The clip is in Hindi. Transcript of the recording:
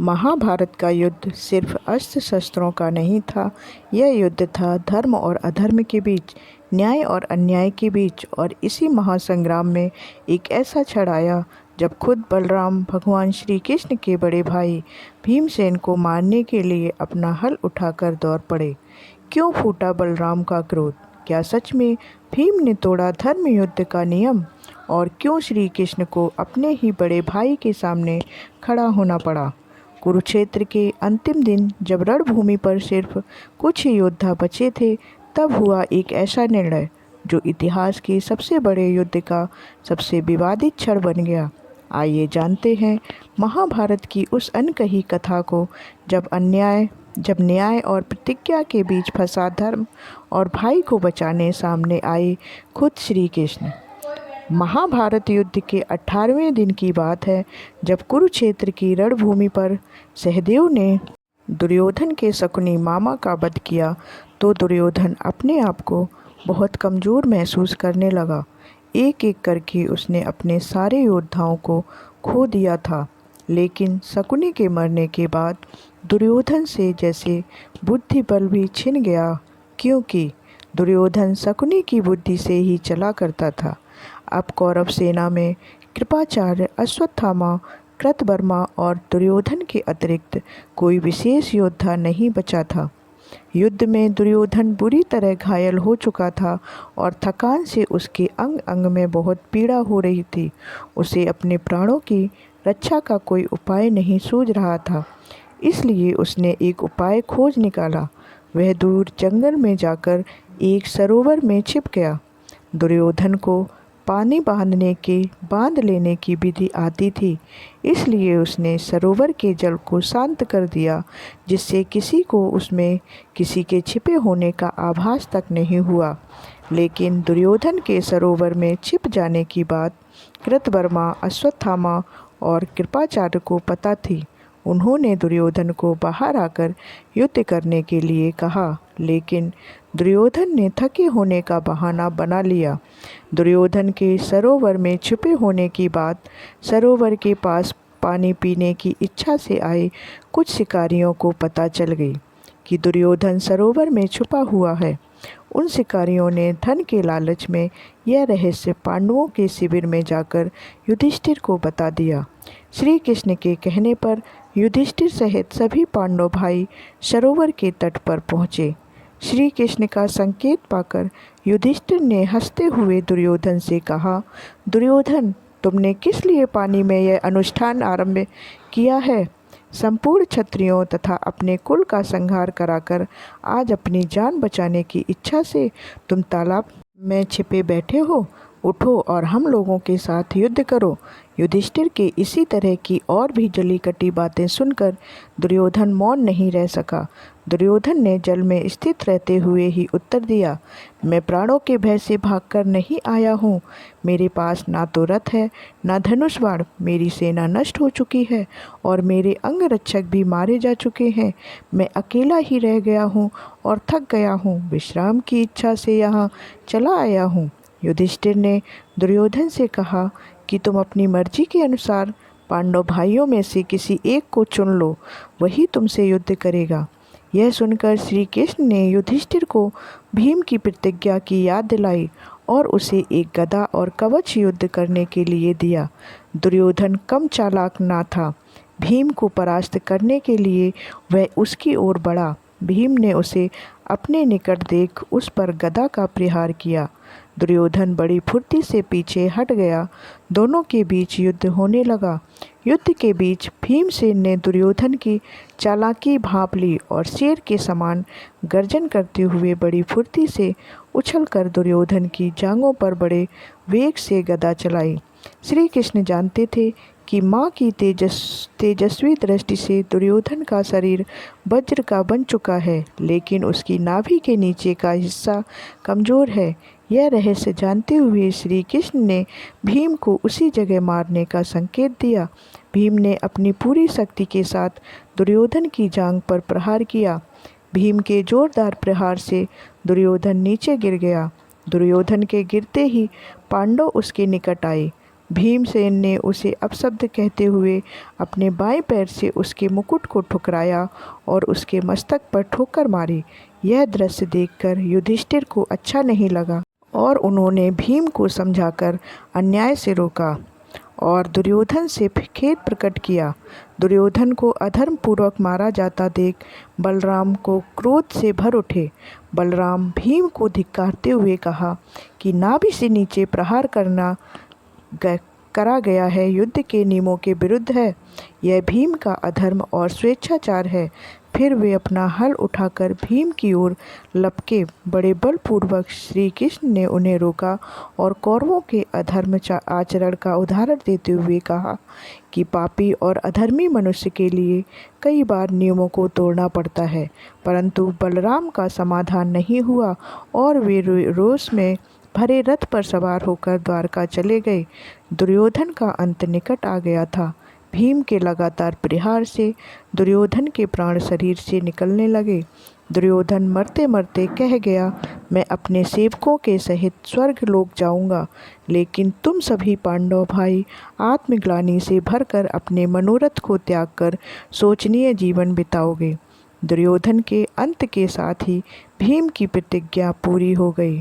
महाभारत का युद्ध सिर्फ अस्त्र शस्त्रों का नहीं था। यह युद्ध था धर्म और अधर्म के बीच, न्याय और अन्याय के बीच। और इसी महासंग्राम में एक ऐसा क्षण आया जब खुद बलराम भगवान श्री कृष्ण के बड़े भाई भीमसेन को मारने के लिए अपना हल उठाकर दौड़ पड़े। क्यों फूटा बलराम का क्रोध? क्या सच में भीम ने तोड़ा धर्म युद्ध का नियम? और क्यों श्री कृष्ण को अपने ही बड़े भाई के सामने खड़ा होना पड़ा? कुरुक्षेत्र के अंतिम दिन जब रणभूमि पर सिर्फ कुछ ही योद्धा बचे थे, तब हुआ एक ऐसा निर्णय जो इतिहास के सबसे बड़े युद्ध का सबसे विवादित क्षण बन गया। आइए जानते हैं महाभारत की उस अनकही कथा को, जब न्याय और प्रतिज्ञा के बीच फंसा धर्म और भाई को बचाने सामने आए खुद श्री कृष्ण। महाभारत युद्ध के 18वें दिन की बात है, जब कुरुक्षेत्र की रणभूमि पर सहदेव ने दुर्योधन के शकुनी मामा का वध किया तो दुर्योधन अपने आप को बहुत कमज़ोर महसूस करने लगा। एक एक करके उसने अपने सारे योद्धाओं को खो दिया था, लेकिन शकुनी के मरने के बाद दुर्योधन से जैसे बुद्धि बल भी छिन गया, क्योंकि दुर्योधन शकुनी की बुद्धि से ही चला करता था। अब कौरव सेना में कृपाचार्य, अश्वत्थामा, कृतवर्मा और दुर्योधन के अतिरिक्त कोई विशेष योद्धा नहीं बचा था। युद्ध में दुर्योधन बुरी तरह घायल हो चुका था और थकान से उसके अंग अंग में बहुत पीड़ा हो रही थी। उसे अपने प्राणों की रक्षा का कोई उपाय नहीं सूझ रहा था, इसलिए उसने एक उपाय खोज निकाला। वह दूर जंगल में जाकर एक सरोवर में छिप गया। दुर्योधन को पानी बांध लेने की विधि आती थी, इसलिए उसने सरोवर के जल को शांत कर दिया, जिससे किसी को उसमें किसी के छिपे होने का आभास तक नहीं हुआ। लेकिन दुर्योधन के सरोवर में छिप जाने की बात कृतवर्मा, अश्वत्थामा और कृपाचार्य को पता थी। उन्होंने दुर्योधन को बाहर आकर युद्ध करने के लिए कहा, लेकिन दुर्योधन ने थके होने का बहाना बना लिया। दुर्योधन के सरोवर में छुपे होने की बात सरोवर के पास पानी पीने की इच्छा से आए कुछ शिकारियों को पता चल गई कि दुर्योधन सरोवर में छुपा हुआ है। उन शिकारियों ने धन के लालच में यह रहस्य पांडवों के शिविर में जाकर युधिष्ठिर को बता दिया। श्री कृष्ण के कहने पर युधिष्ठिर सहित सभी पांडव भाई सरोवर के तट पर पहुँचे। श्री कृष्ण का संकेत पाकर युधिष्ठिर ने हंसते हुए दुर्योधन से कहा, दुर्योधन, तुमने किस लिए पानी में यह अनुष्ठान आरंभ किया है? संपूर्ण क्षत्रियों तथा अपने कुल का संहार कराकर आज अपनी जान बचाने की इच्छा से तुम तालाब में छिपे बैठे हो। उठो और हम लोगों के साथ युद्ध करो। युधिष्ठिर के इसी तरह की और भी जली कटी बातें सुनकर दुर्योधन मौन नहीं रह सका। दुर्योधन ने जल में स्थित रहते हुए ही उत्तर दिया, मैं प्राणों के भय से भागकर नहीं आया हूँ। मेरे पास ना तो रथ है, ना धनुष बाण। मेरी सेना नष्ट हो चुकी है और मेरे अंगरक्षक भी मारे जा चुके हैं। मैं अकेला ही रह गया हूँ और थक गया हूँ। विश्राम की इच्छा से यहाँ चला आया हूँ। युधिष्ठिर ने दुर्योधन से कहा कि तुम अपनी मर्जी के अनुसार पांडव भाइयों में से किसी एक को चुन लो, वही तुमसे युद्ध करेगा। यह सुनकर श्री कृष्ण ने युधिष्ठिर को भीम की प्रतिज्ञा की याद दिलाई और उसे एक गदा और कवच युद्ध करने के लिए दिया। दुर्योधन कम चालाक ना था। भीम को परास्त करने के लिए वह उसकी ओर बढ़ा। भीम ने उसे अपने निकट देख उस पर गदा का प्रहार किया। दुर्योधन बड़ी फुर्ती से पीछे हट गया। दोनों के बीच युद्ध होने लगा। युद्ध के बीच भीमसेन ने दुर्योधन की चालाकी भांप ली और शेर के समान गर्जन करते हुए बड़ी फुर्ती से उछलकर दुर्योधन की जांघों पर बड़े वेग से गदा चलाई। श्री कृष्ण जानते थे कि माँ की तेजस्वी दृष्टि से दुर्योधन का शरीर वज्र का बन चुका है, लेकिन उसकी नाभि के नीचे का हिस्सा कमज़ोर है। यह रहस्य जानते हुए श्री कृष्ण ने भीम को उसी जगह मारने का संकेत दिया। भीम ने अपनी पूरी शक्ति के साथ दुर्योधन की जांघ पर प्रहार किया। भीम के जोरदार प्रहार से दुर्योधन नीचे गिर गया। दुर्योधन के गिरते ही पांडव उसके निकट आए। भीमसेन ने उसे अपशब्द कहते हुए अपने बाएं पैर से उसके मुकुट को ठुकराया और उसके मस्तक पर ठोकर मारी। यह दृश्य देखकर युधिष्ठिर को अच्छा नहीं लगा और उन्होंने भीम को समझाकर अन्याय से रोका और दुर्योधन से खेद प्रकट किया। दुर्योधन को अधर्म पूर्वक मारा जाता देख बलराम को क्रोध से भर उठे। बलराम भीम को धिक्कारते हुए कहा कि नाभि से नीचे प्रहार करा गया है युद्ध के नियमों के विरुद्ध है। यह भीम का अधर्म और स्वेच्छाचार है। फिर वे अपना हल उठाकर भीम की ओर लपके। बड़े बलपूर्वक श्री कृष्ण ने उन्हें रोका और कौरवों के अधर्म आचरण का उदाहरण देते हुए कहा कि पापी और अधर्मी मनुष्य के लिए कई बार नियमों को तोड़ना पड़ता है। परंतु बलराम का समाधान नहीं हुआ और वे रोष में भरे रथ पर सवार होकर द्वारका चले गए। दुर्योधन का अंत निकट आ गया था। भीम के लगातार प्रहार से दुर्योधन के प्राण शरीर से निकलने लगे। दुर्योधन मरते मरते कह गया, मैं अपने सेवकों के सहित स्वर्ग लोक जाऊंगा, लेकिन तुम सभी पांडव भाई आत्मग्लानि से भरकर अपने मनोरथ को त्याग कर शोचनीय जीवन बिताओगे। दुर्योधन के अंत के साथ ही भीम की प्रतिज्ञा पूरी हो गई।